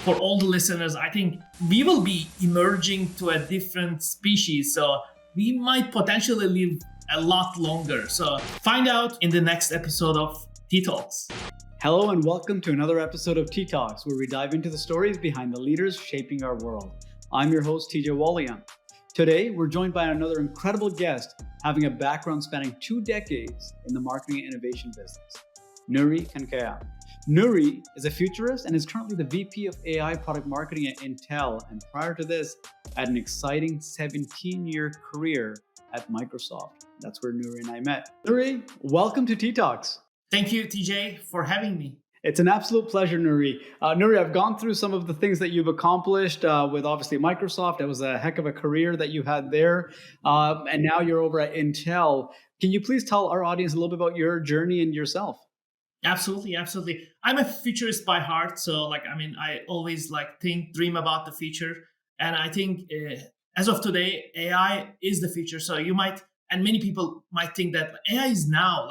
for all the listeners, I think we will be emerging to a different species. So we might potentially live a lot longer. So find out in the next episode of TTalks. Hello and welcome to another episode of TTalks, where we dive into the stories behind the leaders shaping our world. I'm your host, TJ Walia. Today, we're joined by another incredible guest having a background spanning 2 decades in the marketing and innovation business, Nuri Cankaya. Nuri is a futurist and is currently the VP of AI product marketing at Intel. And prior to this, had an exciting 17-year career at Microsoft. That's where Nuri and I met. Nuri, welcome to TTalks. Thank you, TJ, for having me. It's an absolute pleasure, Nuri. Nuri, I've gone through some of the things that you've accomplished with obviously Microsoft. It was a heck of a career that you had there. And now you're over at Intel. Can you please tell our audience a little bit about your journey and yourself? Absolutely. I'm a futurist by heart. So I always dream about the future. And I think as of today, AI is the future. So and many people might think that AI is now.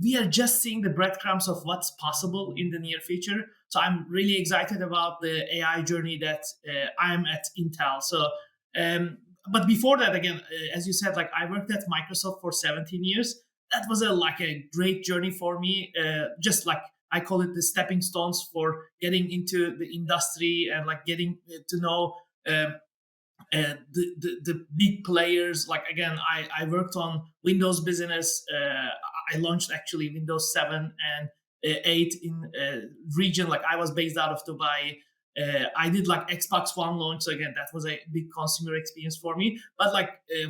We are just seeing the breadcrumbs of what's possible in the near future. So I'm really excited about the AI journey that I am at Intel. So, but before that, again, as you said, I worked at Microsoft for 17 years. That was a great journey for me. I call it the stepping stones for getting into the industry and getting to know the big players. I worked on Windows business. I launched actually Windows 7 and 8 in region. I was based out of Dubai. I did Xbox One launch. So again, that was a big consumer experience for me. But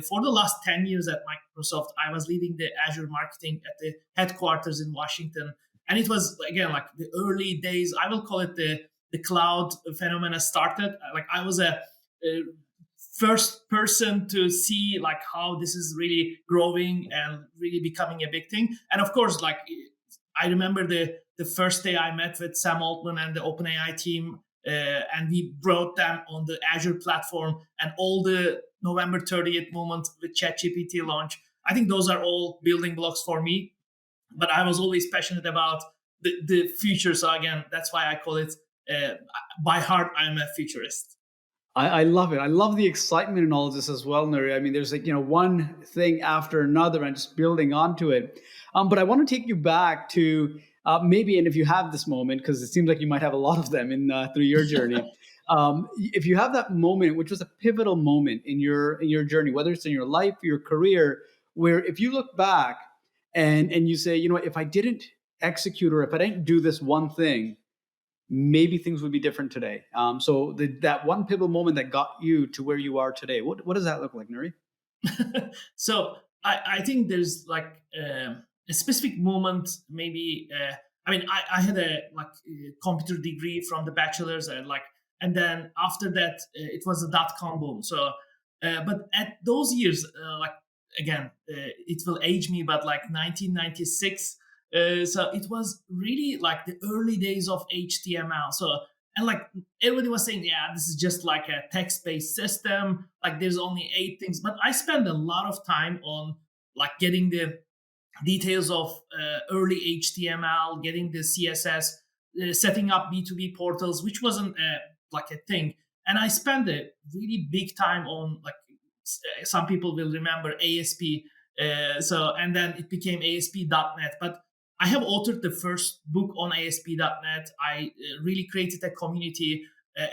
for the last 10 years at Microsoft, I was leading the Azure marketing at the headquarters in Washington. And it was, again, the early days. I will call it the cloud phenomena started. I was a first person to see how this is really growing and really becoming a big thing. And of course, I remember the first day I met with Sam Altman and the OpenAI team, and we brought them on the Azure platform and all the November 30th moment with ChatGPT launch. I think those are all building blocks for me, but I was always passionate about the future. So again, that's why I call it, by heart, I'm a futurist. I love it. I love the excitement in all of this as well, Nuri. I mean, there's one thing after another and just building onto it. But I want to take you back to maybe, and if you have this moment, because it seems like you might have a lot of them through your journey. If you have that moment, which was a pivotal moment in your journey, whether it's in your life, your career, where if you look back and you say, if I didn't execute or if I didn't do this one thing, maybe things would be different today. So that one pivotal moment that got you to where you are today, what does that look like, Nuri? So I think there's a specific moment. Maybe I had a computer degree from the bachelor's, and then after that it was the .com boom. So but at those years, it will age me, but 1996. So it was really the early days of HTML. So, and everybody was saying, yeah, this is just a text-based system. There's only 8 things. But I spent a lot of time on getting the details of early HTML, getting the CSS, setting up B2B portals, which wasn't a thing. And I spent a really big time on some people will remember ASP. And then it became ASP.NET. But I have authored the first book on ASP.NET. I really created a community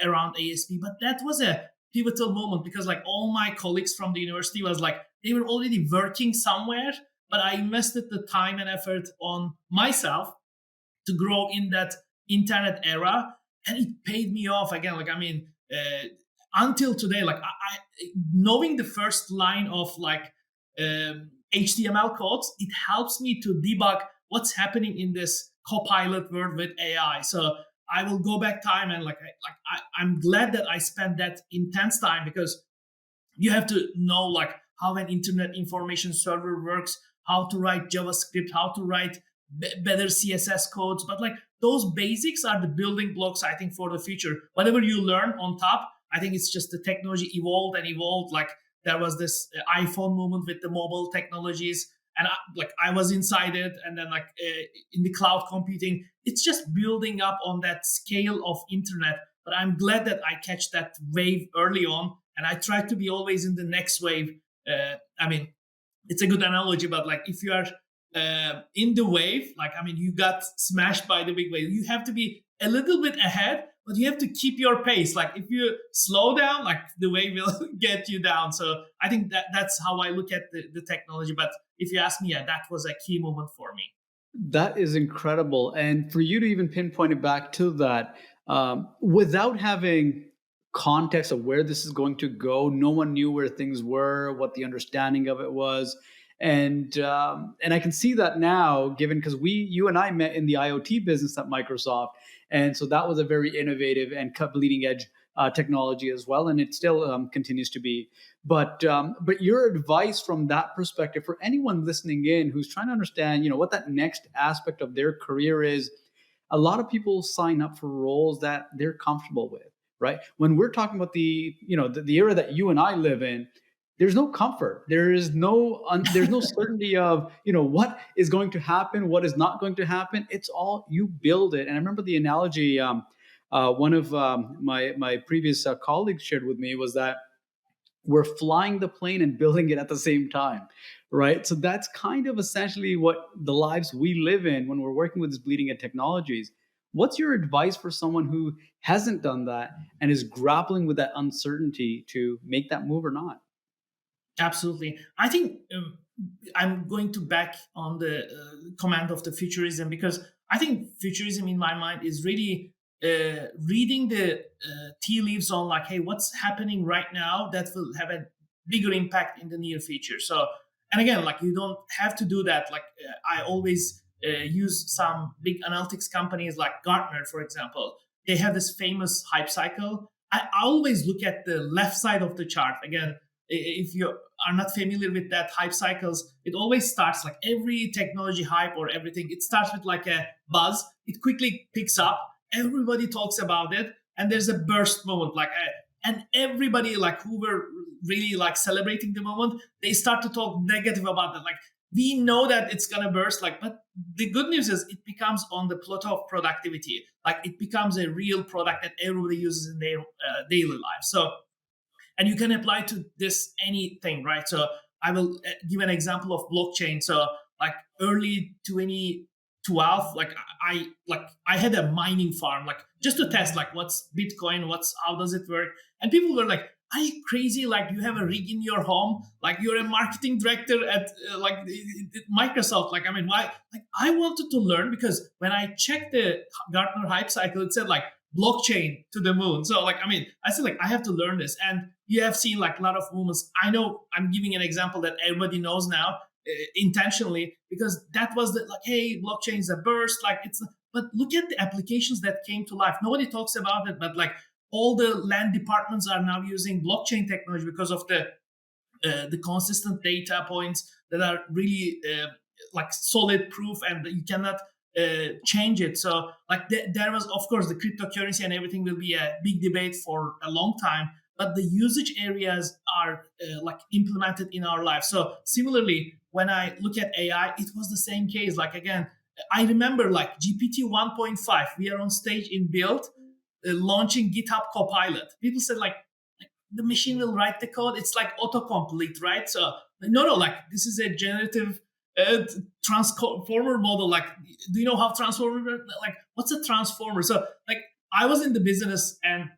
around ASP, but that was a pivotal moment because all my colleagues from the university was they were already working somewhere, but I invested the time and effort on myself to grow in that internet era, and it paid me off again. Until today, I knowing the first line of HTML codes, it helps me to debug what's happening in this copilot world with AI. So I will go back time and I'm glad that I spent that intense time, because you have to know how an internet information server works, how to write JavaScript, how to write better CSS codes. But those basics are the building blocks, I think, for the future. Whatever you learn on top, I think it's just the technology evolved and evolved. There was this iPhone movement with the mobile technologies. And I was inside it, and then in the cloud computing, it's just building up on that scale of internet. but I'm glad that I catch that wave early on, and I try to be always in the next wave. I mean, it's a good analogy, but like if you are in the wave, like I mean, you got smashed by the big wave, you have to be a little bit ahead, but you have to keep your pace. Like if you slow down, like the wave will get you down. So I think that that's how I look at the technology. But if you ask me, yeah, that was a key moment for me. That is incredible. And for you to even pinpoint it back to that, without having context of where this is going to go, no one knew where things were, what the understanding of it was. And I can see that now, given because you and I met in the IoT business at Microsoft, and so that was a very innovative and bleeding edge technology as well, and it still continues to be. But your advice from that perspective for anyone listening in who's trying to understand, what that next aspect of their career is. A lot of people sign up for roles that they're comfortable with, right? When we're talking about the era that you and I live in, there's no comfort. There's no certainty of what is going to happen, what is not going to happen. It's all you build it. And I remember the analogy one of my previous colleagues shared with me was that we're flying the plane and building it at the same time, right? So that's kind of essentially what the lives we live in when we're working with these bleeding edge technologies. What's your advice for someone who hasn't done that and is grappling with that uncertainty to make that move or not? Absolutely. I think I'm going to back on the command of the futurism, because I think futurism in my mind is really reading the tea leaves on like, hey, what's happening right now that will have a bigger impact in the near future. So, and again, like you don't have to do that. Like I always use some big analytics companies like Gartner, for example. They have this famous hype cycle. I always look at the left side of the chart. Again, if you are not familiar with that hype cycles, it always starts like every technology hype or everything. It starts with like a buzz. It quickly picks up. Everybody talks about it, and there's a burst moment. And everybody like who were really like celebrating the moment, they start to talk negative about it. Like we know that it's gonna burst. Like, but the good news is it becomes on the plateau of productivity. Like it becomes a real product that everybody uses in their daily life. So, and you can apply to this anything, right? So I will give an example of blockchain. So like early 2012, I had a mining farm, like just to test like what's Bitcoin, how does it work? And people were like, are you crazy? Like you have a rig in your home, like you're a marketing director at Microsoft. Like, I mean, why? Like I wanted to learn, because when I checked the Gartner hype cycle, it said like blockchain to the moon. So like, I mean, I said like, I have to learn this. And you have seen like a lot of movements. I know I'm giving an example that everybody knows now intentionally, because that was the like, hey, blockchain is a burst. Like but look at the applications that came to life. Nobody talks about it, but like all the land departments are now using blockchain technology because of the consistent data points that are really like solid proof, and you cannot change it. So like there was, of course, the cryptocurrency and everything will be a big debate for a long time, but the usage areas are like implemented in our life. So similarly, when I look at AI, it was the same case. Like again, I remember like GPT 1.5, we are on stage in Build, launching GitHub Copilot. People said like the machine will write the code. It's like autocomplete, right? So no, like this is a generative transformer model. Like, do you know how transformer? Like, what's a transformer? So like, I was in the business, and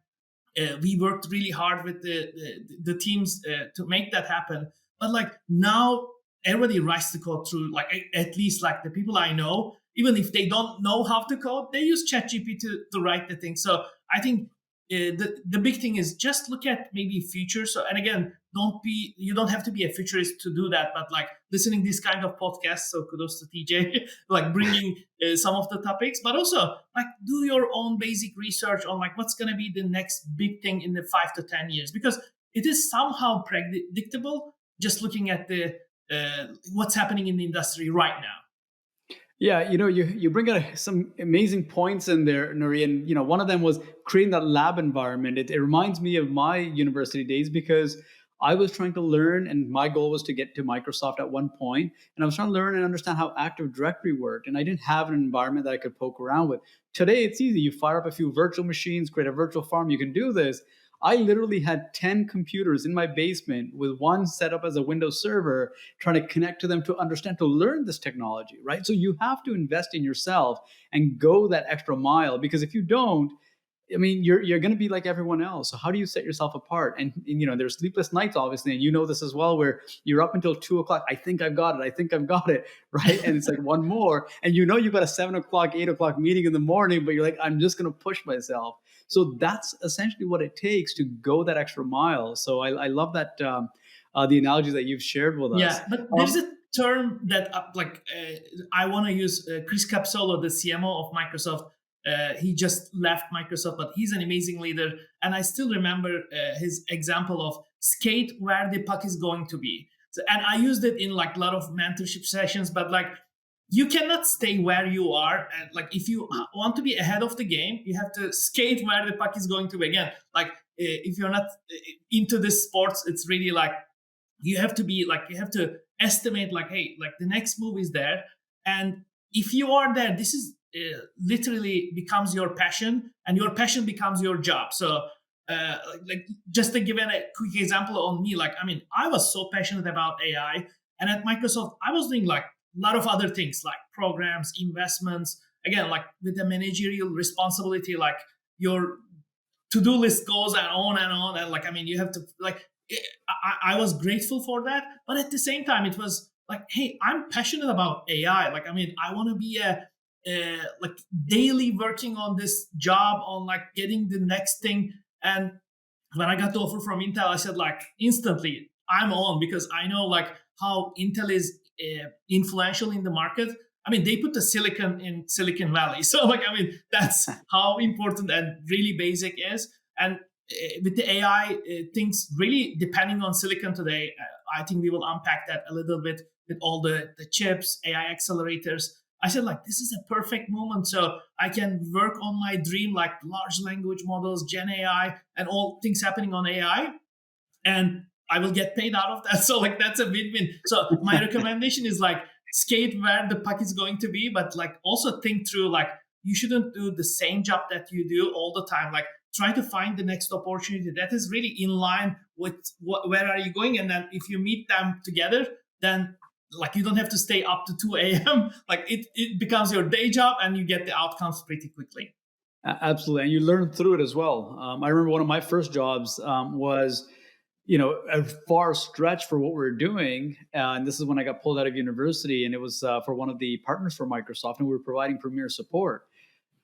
we worked really hard with the teams to make that happen. But like now, everybody writes the code through like at least like the people I know. Even if they don't know how to code, they use ChatGPT to write the thing. So I think the big thing is just look at maybe future. So, and again, you don't have to be a futurist to do that, but like listening this kind of podcast. So kudos to TJ, like bringing some of the topics, but also like do your own basic research on like what's going to be the next big thing in the 5 to 10 years, because it is somehow predictable just looking at the what's happening in the industry right now. Yeah, you bring out some amazing points in there, Nuri, and one of them was creating that lab environment. It reminds me of my university days, because I was trying to learn, and my goal was to get to Microsoft at one point, and I was trying to learn and understand how Active Directory worked, and I didn't have an environment that I could poke around with. today it's easy. You fire up a few virtual machines, create a virtual farm, you can do this. I literally had 10 computers in my basement with one set up as a Windows server, trying to connect to them to understand, to learn this technology, right? So you have to invest in yourself and go that extra mile, because if you don't, I mean, you're going to be like everyone else. So how do you set yourself apart? And there's sleepless nights, obviously, and you know this as well, where you're up until 2 o'clock. I think I've got it. I think I've got it, right? And it's like one more, and you've got a 7 o'clock, 8 o'clock meeting in the morning, but you're like, I'm just going to push myself. So that's essentially what it takes to go that extra mile. So I love that the analogy that you've shared with us. Yeah, but there's a term that I want to use. Chris Capsolo, the CMO of Microsoft. He just left Microsoft, but he's an amazing leader. And I still remember his example of skate where the puck is going to be. So, and I used it in like a lot of mentorship sessions, but like you cannot stay where you are. And like if you want to be ahead of the game, you have to skate where the puck is going to be. Again, like if you're not into this sports, it's really like you have to estimate like, hey, like the next move is there. And if you are there, this is literally becomes your passion, and your passion becomes your job. So like just to give a quick example on me, like, I mean, I was so passionate about AI, and at Microsoft, I was doing like a lot of other things like programs, investments, again, like with the managerial responsibility, like your to-do list goes on and on. And like, I mean, you have to like, I was grateful for that. But at the same time, it was like, hey, I'm passionate about AI. Like, I mean, I want to be like daily working on this job on like getting the next thing. And when I got the offer from Intel, I said like instantly I'm on, because I know like how Intel is influential in the market. I mean, they put the silicon in Silicon Valley. So like, I mean, that's how important and really basic is. And with the AI things really depending on silicon today, I think we will unpack that a little bit with all the chips, AI accelerators. I said like, this is a perfect moment. So I can work on my dream, like large language models, Gen AI, and all things happening on AI. And I will get paid out of that. So like, that's a win-win. So my recommendation is like, skate where the puck is going to be, but like also think through, like, you shouldn't do the same job that you do all the time. Like, try to find the next opportunity that is really in line with where are you going. And then if you meet them together, then like you don't have to stay up to 2 a.m. Like it becomes your day job, and you get the outcomes pretty quickly. Absolutely. And you learn through it as well. I remember one of my first jobs was, a far stretch for what we're doing. And this is when I got pulled out of university, and it was for one of the partners for Microsoft, and we were providing premier support.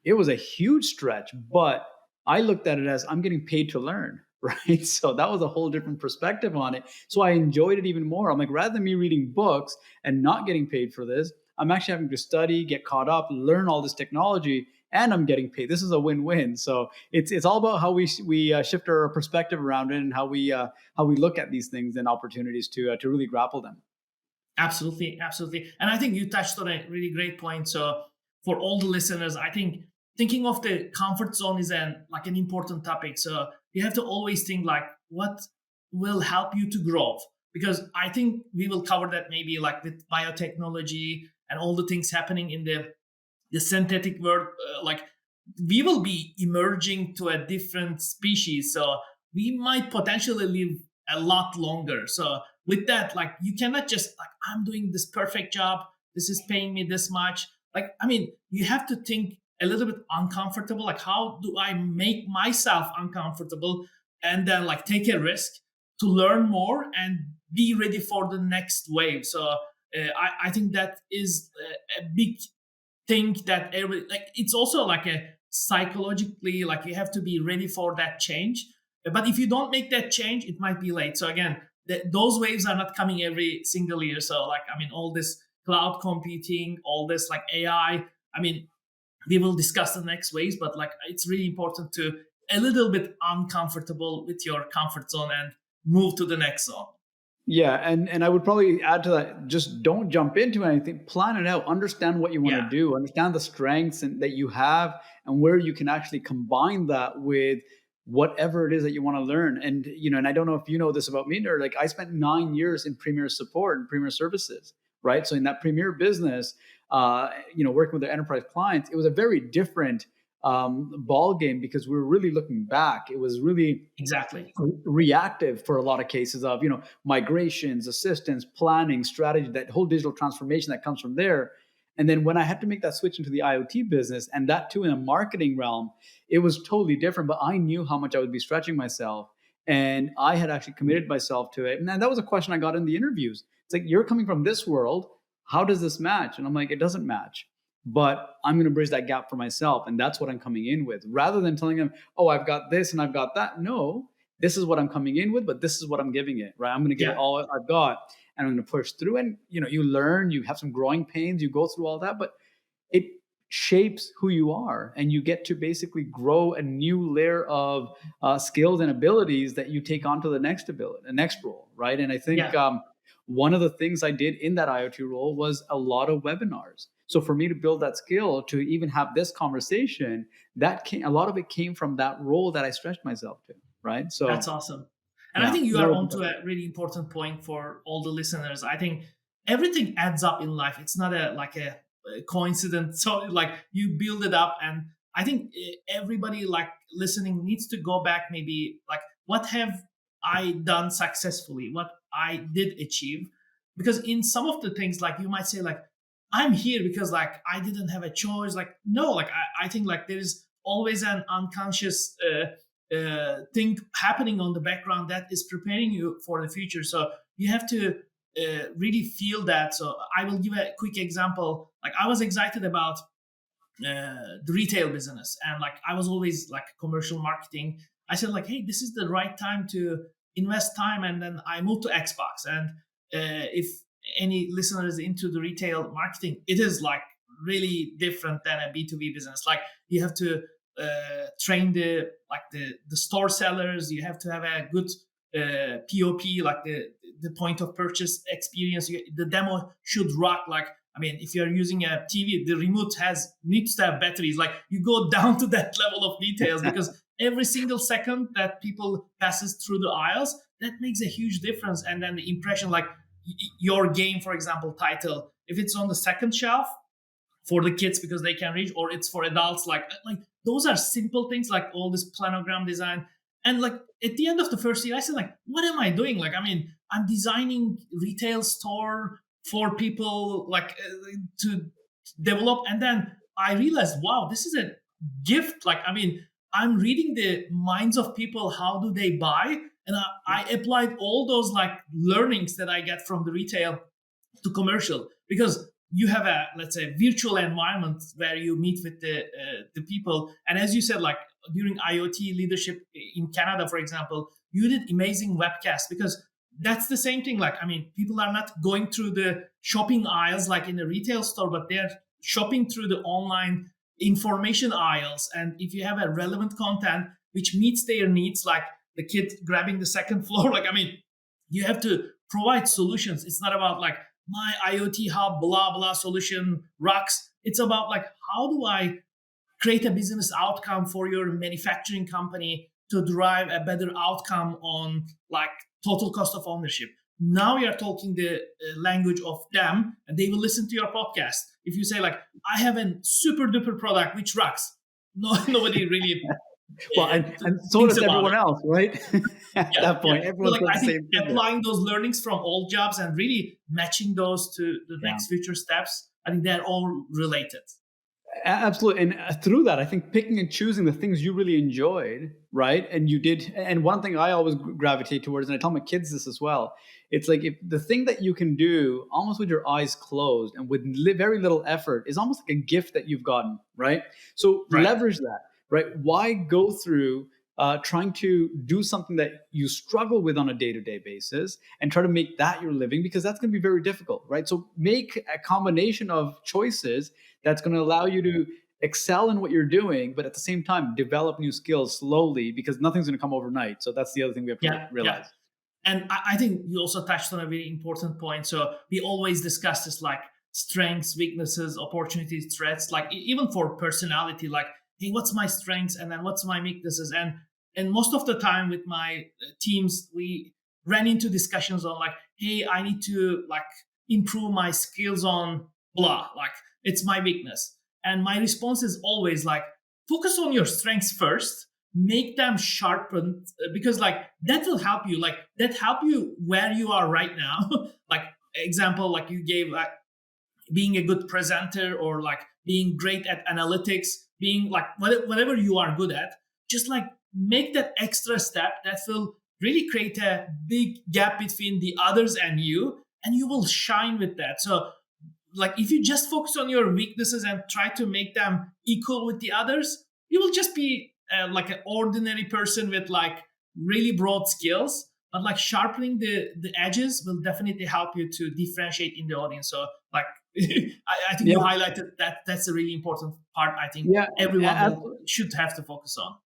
It was a huge stretch, but I looked at it as I'm getting paid to learn, right? So that was a whole different perspective on it. So I enjoyed it even more. I'm like, rather than me reading books and not getting paid for this, I'm actually having to study, get caught up, learn all this technology, and I'm getting paid. This is a win-win. So it's all about how we shift our perspective around it, and how we look at these things and opportunities to really grapple them. Absolutely, absolutely. And I think you touched on a really great point. So for all the listeners, I think thinking of the comfort zone is an important topic. So you have to always think like, what will help you to grow? Because I think we will cover that maybe like with biotechnology and all the things happening in the synthetic world. Like, we will be emerging to a different species. So we might potentially live a lot longer. So with that, like, you cannot just like, I'm doing this perfect job, this is paying me this much. Like, I mean, you have to think a little bit uncomfortable. Like, how do I make myself uncomfortable, and then like take a risk to learn more and be ready for the next wave. So I think that is a big thing that every, like, it's also like a psychologically, like, you have to be ready for that change. But if you don't make that change, it might be late. So again, those waves are not coming every single year. So like, I mean, all this cloud computing, all this like AI, I mean, we will discuss the next waves, but like, it's really important to a little bit uncomfortable with your comfort zone and move to the next zone. Yeah, and I would probably add to that, just don't jump into anything, plan it out, understand what you want to do, understand the strengths that you have, and where you can actually combine that with whatever it is that you want to learn. And and I don't know if you know this about me, or like, I spent 9 years in Premier support and Premier services, right? So in that Premier business, working with the enterprise clients, it was a very different ball game, because we were really looking back. It was really Exactly. reactive for a lot of cases of, migrations, assistance, planning, strategy, that whole digital transformation that comes from there. And then when I had to make that switch into the IoT business, and that too in a marketing realm, it was totally different. But I knew how much I would be stretching myself, and I had actually committed myself to it. And that was a question I got in the interviews. It's like, you're coming from this world. How does this match? And I'm like, it doesn't match. But I'm going to bridge that gap for myself. And that's what I'm coming in with, rather than telling them, oh, I've got this and I've got that. No, this is what I'm coming in with, but this is what I'm giving it, right? I'm going to give it all I've got, and I'm going to push through. And, you learn, you have some growing pains, you go through all that, but it shapes who you are. And you get to basically grow a new layer of skills and abilities that you take on to the next role, right? And I think one of the things I did in that IoT role was a lot of webinars. So for me to build that skill to even have this conversation, a lot of it came from that role that I stretched myself to, right? So that's awesome. And I think you are onto a really important point for all the listeners. I think everything adds up in life. It's not a coincidence. So like you build it up, and I think everybody like listening needs to go back, maybe like, what have I done successfully? What I did achieve? Because in some of the things, like you might say like, I'm here because like I didn't have a choice. Like, no, like I think like there is always an unconscious thing happening on the background that is preparing you for the future. So you have to really feel that. So I will give a quick example. Like I was excited about the retail business, and like I was always like commercial marketing. I said like, hey, this is the right time to invest time. And then I moved to Xbox. And if any listeners into the retail marketing, it is like really different than a B2B business. Like you have to train the store sellers. You have to have a good POP, like the point of purchase experience. The demo should rock. Like, I mean, if you're using a TV, the remote needs to have batteries. Like you go down to that level of details, because every single second that people passes through the aisles, that makes a huge difference. And then the impression, like your game, for example, title, if it's on the second shelf for the kids because they can reach, or it's for adults, like those are simple things, like all this planogram design. And like at the end of the first year, I said like, what am I doing? Like, I mean, I'm designing retail store for people like to develop. And then I realized, wow, this is a gift. Like, I mean, I'm reading the minds of people. How do they buy? And I applied all those like learnings that I get from the retail to commercial, because you have a, let's say, virtual environment where you meet with the people. And as you said, like during IoT leadership in Canada, for example, you did amazing webcasts, because that's the same thing. Like, I mean, people are not going through the shopping aisles like in a retail store, but they're shopping through the online information aisles. And if you have a relevant content which meets their needs, like the kid grabbing the second floor, like, I mean, you have to provide solutions. It's not about like my IoT hub, blah, blah solution rocks. It's about like, how do I create a business outcome for your manufacturing company to drive a better outcome on like total cost of ownership? Now you're talking the language of them, and they will listen to your podcast. If you say like, I have a super duper product which rocks, nobody really well, and so does everyone else, right? At that point, everyone like, does I the think same thing. applying those learnings from old jobs and really matching those to the next future steps, I think they're all related. Absolutely. And through that, I think picking and choosing the things you really enjoyed, right? And you did. And one thing I always gravitate towards, and I tell my kids this as well, it's like, if the thing that you can do almost with your eyes closed and with very little effort is almost like a gift that you've gotten, right? So leverage that, right? Why go through trying to do something that you struggle with on a day-to-day basis and try to make that your living, because that's going to be very difficult, right? So make a combination of choices that's going to allow you to excel in what you're doing, but at the same time, develop new skills slowly, because nothing's going to come overnight. So that's the other thing we have to realize. And I think you also touched on a very important point. So we always discuss this, like strengths, weaknesses, opportunities, threats, like even for personality, like, hey, what's my strengths and then what's my weaknesses? And most of the time with my teams, we ran into discussions on like, hey, I need to like improve my skills on blah, like it's my weakness. And my response is always like, focus on your strengths first, make them sharpened, because like that will help you, like that help you where you are right now. Like example, like you gave, like being a good presenter, or like being great at analytics, being like whatever you are good at, just like make that extra step that will really create a big gap between the others and you will shine with that. So like if you just focus on your weaknesses and try to make them equal with the others, you will just be like an ordinary person with like really broad skills. But like sharpening the edges will definitely help you to differentiate in the audience. So like I think you Yeah. highlighted that. That's a really important part. I think Yeah. everyone should have to focus on.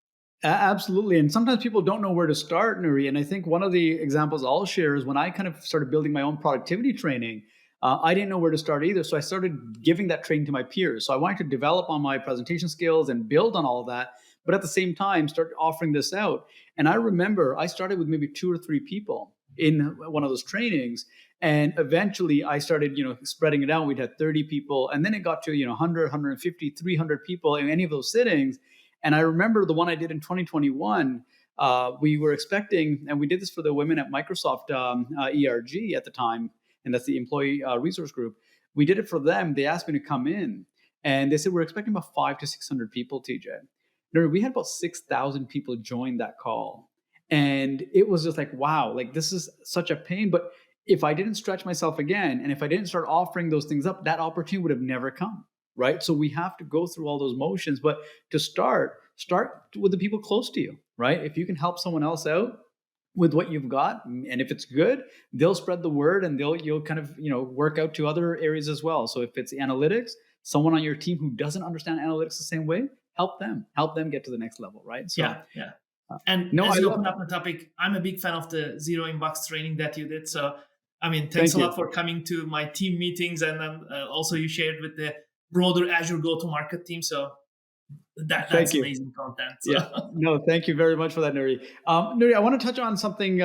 Absolutely. And sometimes people don't know where to start, Nuri. And I think one of the examples I'll share is when I kind of started building my own productivity training, I didn't know where to start either. So I started giving that training to my peers. So I wanted to develop on my presentation skills and build on all of that. But at the same time, start offering this out. And I remember I started with maybe 2 or 3 people in one of those trainings. And eventually I started, spreading it out. We'd had 30 people. And then it got to, 100, 150, 300 people in any of those sittings. And I remember the one I did in 2021, we were expecting, and we did this for the women at Microsoft ERG at the time, and that's the employee resource group. We did it for them. They asked me to come in, and they said, we're expecting about 500 to 600 people, TJ. We had about 6,000 people join that call. And it was just like, wow, like this is such a pain. But if I didn't stretch myself again, and if I didn't start offering those things up, that opportunity would have never come. Right. So we have to go through all those motions. But to start with the people close to you. Right. If you can help someone else out with what you've got, and if it's good, they'll spread the word, and you'll kind of, work out to other areas as well. So if it's analytics, someone on your team who doesn't understand analytics the same way, help them get to the next level. Right. So Yeah. And no, as I you love open that. up the topic, I'm a big fan of the zero inbox training that you did. So, I mean, thanks Thank a you. lot for coming to my team meetings. And then also you shared with the broader Azure go-to-market team. So Thank that's you. amazing content. So. Yeah, no, thank you very much for that, Nuri. Nuri, I want to touch on something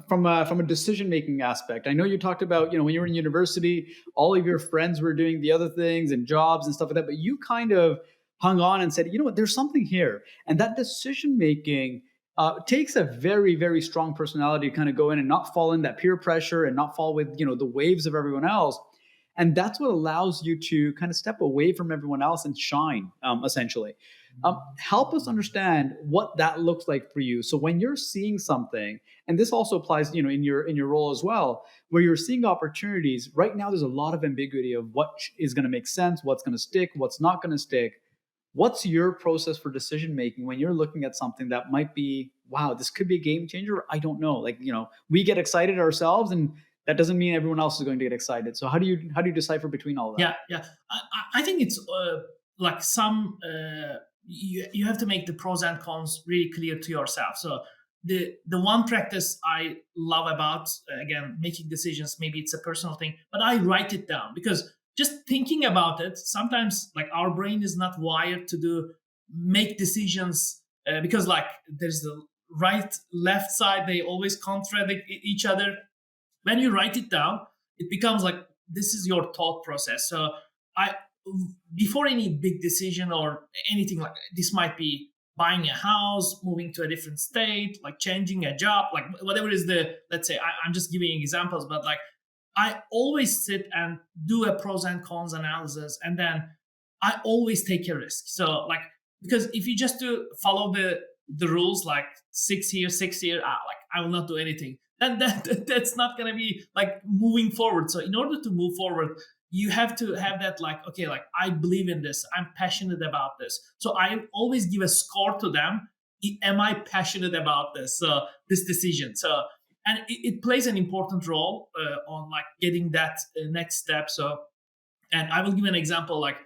from a decision-making aspect. I know you talked about, when you were in university, all of your friends were doing the other things and jobs and stuff like that, but you kind of hung on and said, you know what, there's something here. And that decision-making takes a very, very strong personality to kind of go in and not fall in that peer pressure and not fall with, the waves of everyone else. And that's what allows you to kind of step away from everyone else and shine, essentially. Help us understand what that looks like for you. So when you're seeing something, and this also applies, in your role as well, where you're seeing opportunities. Right now, there's a lot of ambiguity of what is going to make sense, what's going to stick, what's not going to stick. What's your process for decision making when you're looking at something that might be, wow, this could be a game changer? I don't know. Like, we get excited ourselves, and that doesn't mean everyone else is going to get excited. So how do you decipher between all that? Yeah. I think it's like some you have to make the pros and cons really clear to yourself. So the one practice I love about again making decisions, maybe it's a personal thing, but I write it down, because just thinking about it, sometimes like our brain is not wired to make decisions because like there's the right left side, they always contradict each other. When you write it down, it becomes like this is your thought process. So I before any big decision or anything, like this might be buying a house, moving to a different state, like changing a job, like whatever is the, let's say I'm just giving examples, but like I always sit and do a pros and cons analysis, and then I always take a risk. So like, because if you just do follow the rules, like 6 years, like I will not do anything, then that's not going to be like moving forward. So in order to move forward, you have to have that like, okay, like I believe in this, I'm passionate about this. So I always give a score to them. Am I passionate about this decision? So, and it plays an important role on like getting that next step. So, and I will give an example. Like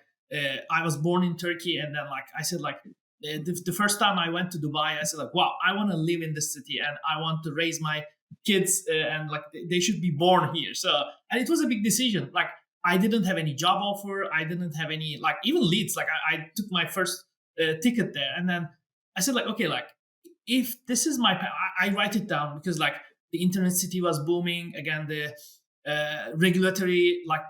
I was born in Turkey, and then like I said, like the first time I went to Dubai, I said like, wow, I want to live in this city, and I want to raise my kids, and like they should be born here. So, and it was a big decision. Like I didn't have any job offer, I didn't have any like even leads. Like I took my first ticket there, and then I said like, okay, like if this is my, I write it down, because like the internet city was booming again, the regulatory like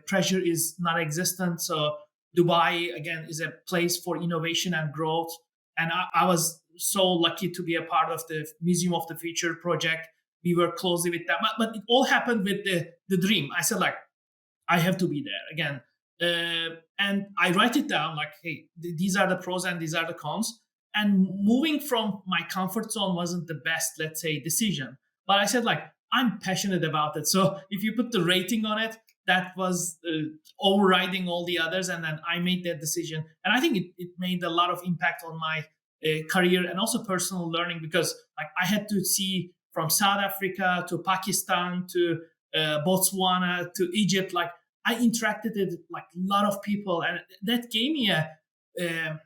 pressure is non-existent. So Dubai, again, is a place for innovation and growth. And I was so lucky to be a part of the Museum of the Future project. We work closely with them. But it all happened with the dream. I said, like, I have to be there again. And I write it down like, hey, these are the pros and these are the cons. And moving from my comfort zone wasn't the best, let's say, decision. But I said, like, I'm passionate about it. So if you put the rating on it, that was overriding all the others. And then I made that decision. And I think it made a lot of impact on my career and also personal learning, because like I had to see from South Africa to Pakistan to Botswana to Egypt, like I interacted with like a lot of people, and that gave me a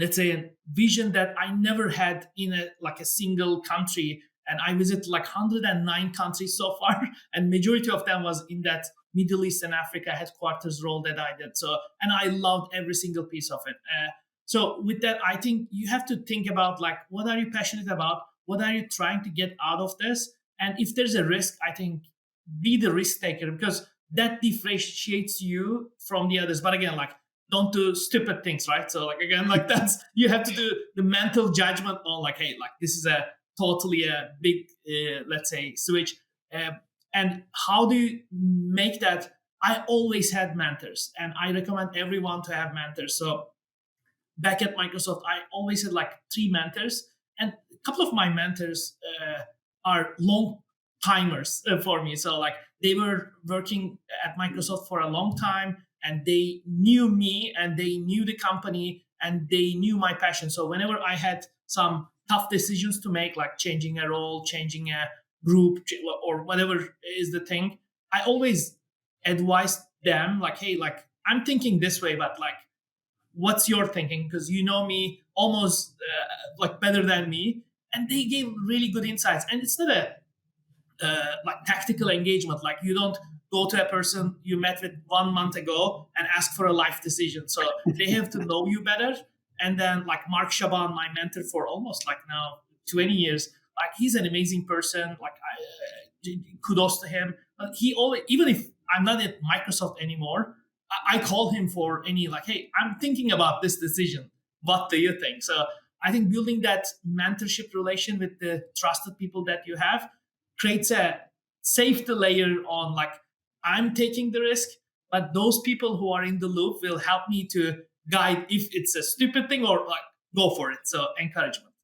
let's say a vision that I never had in a single country. And I visited like 109 countries so far, and majority of them was in that Middle East and Africa headquarters role that I did. So, and I loved every single piece of it. So with that, I think you have to think about like, what are you passionate about? What are you trying to get out of this? And if there's a risk, I think be the risk taker, because that differentiates you from the others. But again, like, don't do stupid things, right? So like, again, like that's, you have to do the mental judgment on like, hey, like this is a totally a big, let's say, switch. And how do you make that? I always had mentors, and I recommend everyone to have mentors. So back at Microsoft, I always had like 3 mentors, and a couple of my mentors are long timers for me. So like they were working at Microsoft for a long time, and they knew me and they knew the company and they knew my passion. So whenever I had some tough decisions to make, like changing a role, changing a group, or whatever is the thing, I always advised them like, hey, like I'm thinking this way, but like, what's your thinking? Because you know me almost like better than me. And they gave really good insights. And it's not a like tactical engagement. Like you don't go to a person you met with 1 month ago and ask for a life decision. So they have to know you better. And then like Mark Shaban, my mentor for almost like now 20 years, like he's an amazing person. Like kudos to him. But he always, even if I'm not at Microsoft anymore, I call him for any like, hey, I'm thinking about this decision. What do you think? So I think building that mentorship relation with the trusted people that you have creates a safety layer on like, I'm taking the risk, but those people who are in the loop will help me to guide if it's a stupid thing or like go for it. So encouragement.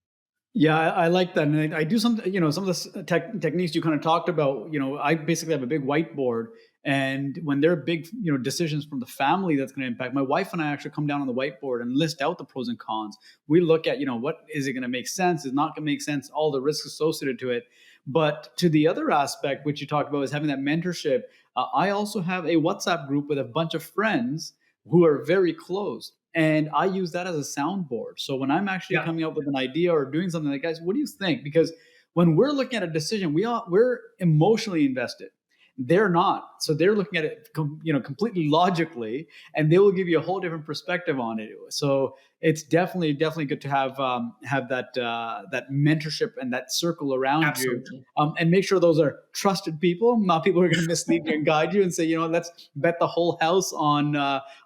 Yeah, I like that, and I do some, some of the techniques you kind of talked about. I basically have a big whiteboard, and when there are big, decisions from the family that's going to impact, my wife and I actually come down on the whiteboard and list out the pros and cons. We look at, what is it going to make sense, is not going to make sense, all the risks associated to it. But to the other aspect, which you talked about, is having that mentorship. I also have a WhatsApp group with a bunch of friends who are very close. And I use that as a soundboard. So when I'm actually coming up with an idea or doing something, like, guys, what do you think? Because when we're looking at a decision, we're emotionally invested. They're not. So they're looking at it, completely logically, and they will give you a whole different perspective on it. So it's definitely good to have that mentorship and that circle around Absolutely. you, and make sure those are trusted people, not people who are going to mislead you and guide you and say, let's bet the whole house on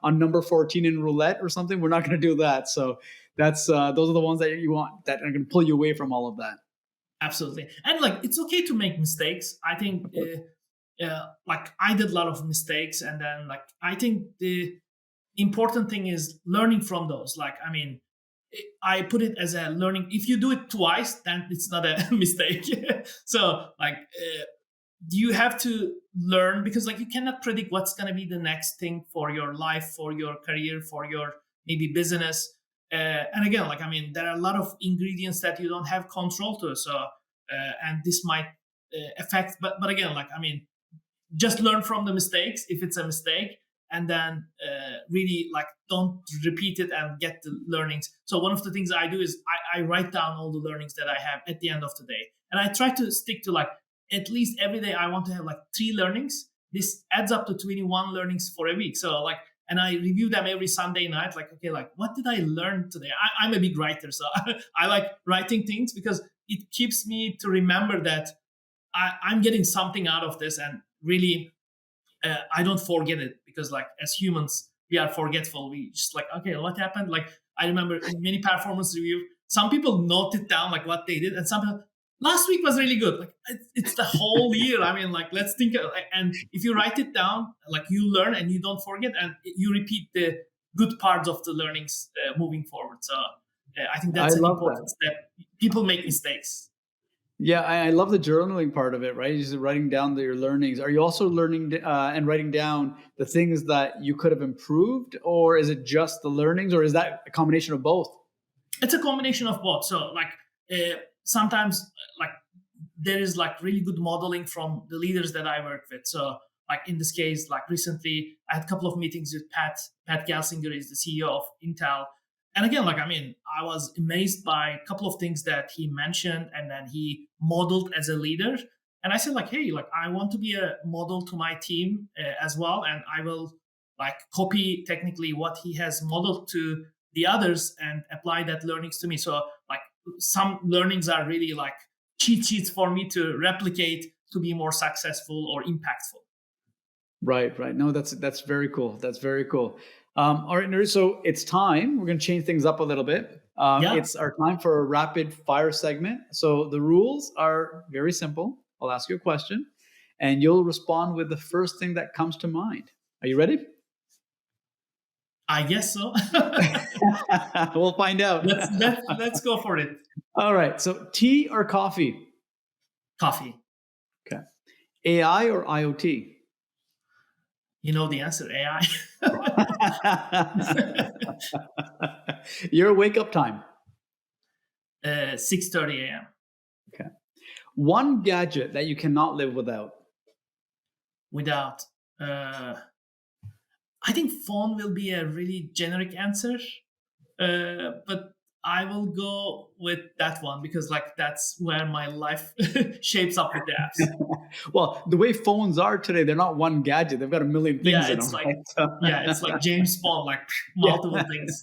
number 14 in roulette or something. We're not going to do that. So that's those are the ones that you want, that are going to pull you away from all of that. Absolutely. And like, it's okay to make mistakes. I think like I did a lot of mistakes, and then like I think the important thing is learning from those. Like, I mean, I put it as a learning. If you do it twice, then it's not a mistake. So like you have to learn, because like you cannot predict what's going to be the next thing for your life, for your career, for your maybe business. And again, like, I mean, there are a lot of ingredients that you don't have control to. So and this might affect, but again, like, I mean, just learn from the mistakes if it's a mistake, and then really like don't repeat it and get the learnings. So one of the things I do is I write down all the learnings that I have at the end of the day, and I try to stick to like at least every day I want to have like 3 learnings. This adds up to 21 learnings for a week. So like, and I review them every Sunday night. Like, okay, like what did I learn today? I'm a big writer, so I like writing things because it keeps me to remember that I'm getting something out of this, and really I don't forget it, because like as humans we are forgetful. We just like, okay, what happened? Like I remember in many performance review, some people noted down like what they did, and some people, last week was really good. Like it's the whole year. I mean, like let's think. And if you write it down, like you learn and you don't forget, and you repeat the good parts of the learnings moving forward. So I think I that's an love important that. step. People make mistakes. Yeah, I love the journaling part of it, right? Just writing down your learnings. Are you also learning and writing down the things that you could have improved, or is it just the learnings, or is that a combination of both? It's a combination of both. So like sometimes like there is like really good modeling from the leaders that I work with. So like in this case, like recently I had a couple of meetings with Pat Gelsinger, is the CEO of Intel. And again, like, I mean, I was amazed by a couple of things that he mentioned and then he modeled as a leader. And I said like, hey, like I want to be a model to my team as well. And I will like copy technically what he has modeled to the others and apply that learnings to me. So like some learnings are really like cheat sheets for me to replicate to be more successful or impactful. Right, right. No, that's very cool. That's very cool. All right, Nuri, so it's time. We're going to change things up a little bit. Yeah, It's our time for a rapid fire segment. So the rules are very simple. I'll ask you a question, and you'll respond with the first thing that comes to mind. Are you ready? I guess so. We'll find out. let's go for it. All right. So tea or coffee? Coffee. Okay. AI or IoT? You know the answer, AI. Your wake up time. 6:30 a.m. Okay. One gadget that you cannot live without. Without, I think phone will be a really generic answer, but I will go with that one because like that's where my life shapes up with the apps. Well, the way phones are today, they're not one gadget. They've got a million things Yeah, in it's them, like right? So, it's like James Bond, like yeah, multiple things.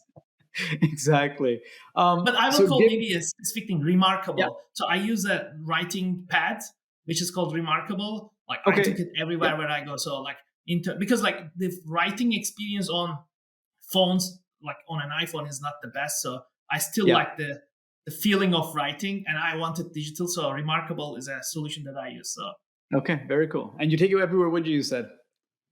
exactly. But I will So call give, maybe a specific thing yeah, remarkable. So I use a writing pad, which is called Remarkable. Like I took okay, it yeah, everywhere where I go. So like because like the writing experience on phones, like on an iPhone, is not the best. So I still yeah. like the feeling of writing, and I wanted digital. So Remarkable is a solution that I use. So Okay, very cool. And you take it everywhere, would you said?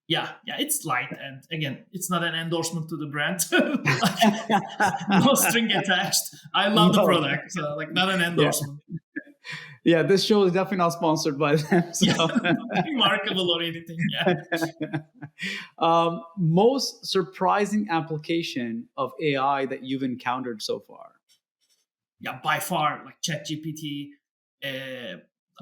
yeah, it's light, and again, it's not an endorsement to the brand. Like, no string attached. I love the No, product, so like not an yeah, endorsement. yeah. This show is definitely not sponsored by them. So, Yeah, remarkable or anything. Yeah, most surprising application of AI that you've encountered so far? yeah, by far, like ChatGPT. Uh,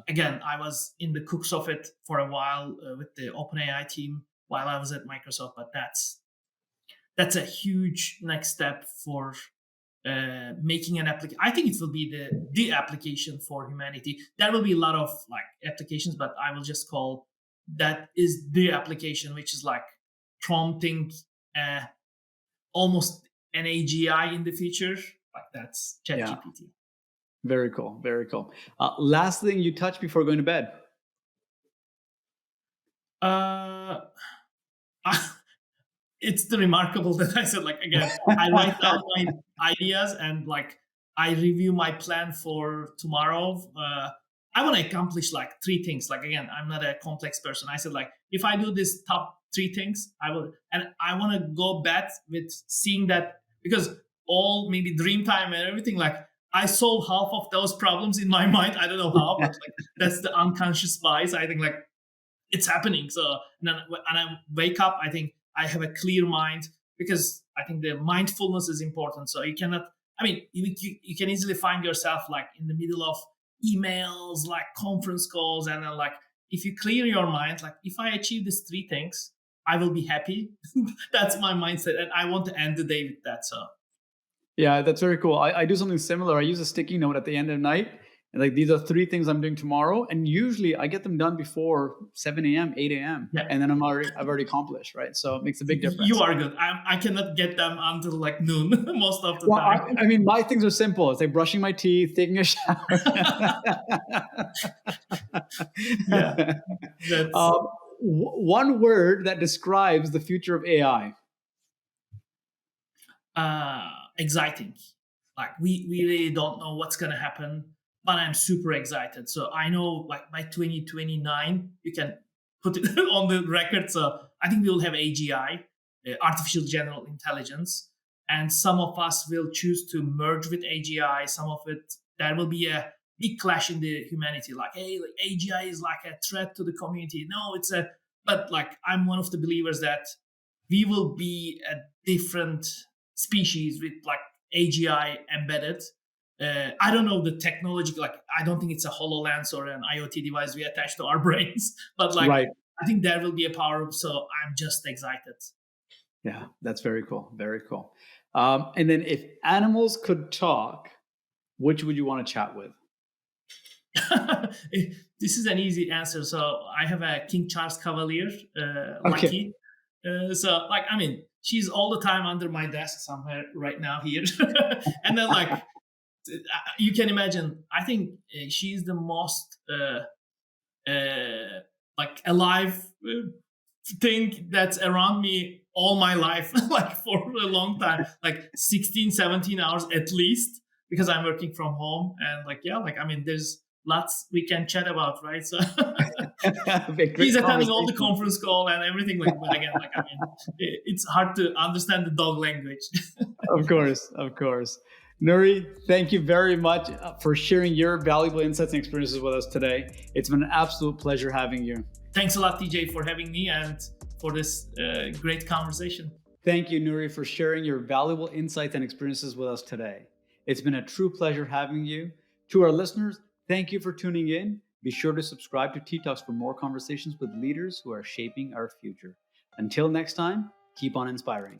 Again, I was in the cooks of it for a while with the OpenAI team while I was at Microsoft, but that's a huge next step for making an application. I think it will be the application for humanity. There will be a lot of like applications, but I will just call that is the application, which is like prompting uh, almost an AGI in the future. Like that's Yeah, ChatGPT. very cool, very cool. Last thing you touch before going to bed? Uh, it's the remarkable that I said, like, again, I write down my ideas and like I review my plan for tomorrow. I want to accomplish like three things. Like, again, I'm not a complex person. I said, like, if I do this top three things, I will, and I want to go back with seeing that because all maybe dream time and everything, like, I solve half of those problems in my mind. I don't know how, but like that's the unconscious bias. I think like it's happening. So and then when I wake up, I think I have a clear mind because I think the mindfulness is important. So you cannot. I mean, you can easily find yourself like in the middle of emails, like conference calls, and then like if you clear your mind, like if I achieve these three things, I will be happy. That's my mindset, and I want to end the day with that. So Yeah, that's very cool. I do something similar. I use a sticky note at the end of the night. And like these are three things I'm doing tomorrow. And usually I get them done before 7 a.m., 8 a.m. yeah, And then I've already accomplished, right? So it makes a big you difference. are good. I cannot get them until like noon most of the Well, time. I mean, my things are simple. It's like brushing my teeth, taking a shower. Yeah, that's One word that describes the future of AI. exciting. Like we really don't know what's gonna happen, but I'm super excited. So I know like by 2029, you can put it on the record. So I think we will have AGI, artificial general intelligence, and some of us will choose to merge with AGI. Some of it there will be a big clash in the humanity. Like, hey, like AGI is like a threat to the community. No, it's a. But like, I'm one of the believers that we will be a different species with like AGI embedded. I don't know the technology. Like, I don't think it's a HoloLens or an IoT device we attach to our brains. But like, Right. I think there will be a power. So I'm just excited. Yeah, that's very cool. Very cool. And then if animals could talk, which would you want to chat with? This is an easy answer. So I have a King Charles Cavalier, Okay. Lucky. So like, I mean, she's all the time under my desk somewhere right now here. And then like, you can imagine, I think she's the most like alive thing that's around me all my life, like for a long time, like 16, 17 hours at least, because I'm working from home. And like, yeah, like, I mean, there's lots we can chat about, right? So A he's great attending all the conversation. conference call and everything. Like, but again, like, I mean, it's hard to understand the dog language. Of course, of course. Nuri, thank you very much for sharing your valuable insights and experiences with us today. It's been an absolute pleasure having you. Thanks a lot, TJ, for having me and for this great conversation. Thank you, Nuri, for sharing your valuable insights and experiences with us today. It's been a true pleasure having you. To our listeners, thank you for tuning in. Be sure to subscribe to TTalks for more conversations with leaders who are shaping our future. Until next time, keep on inspiring.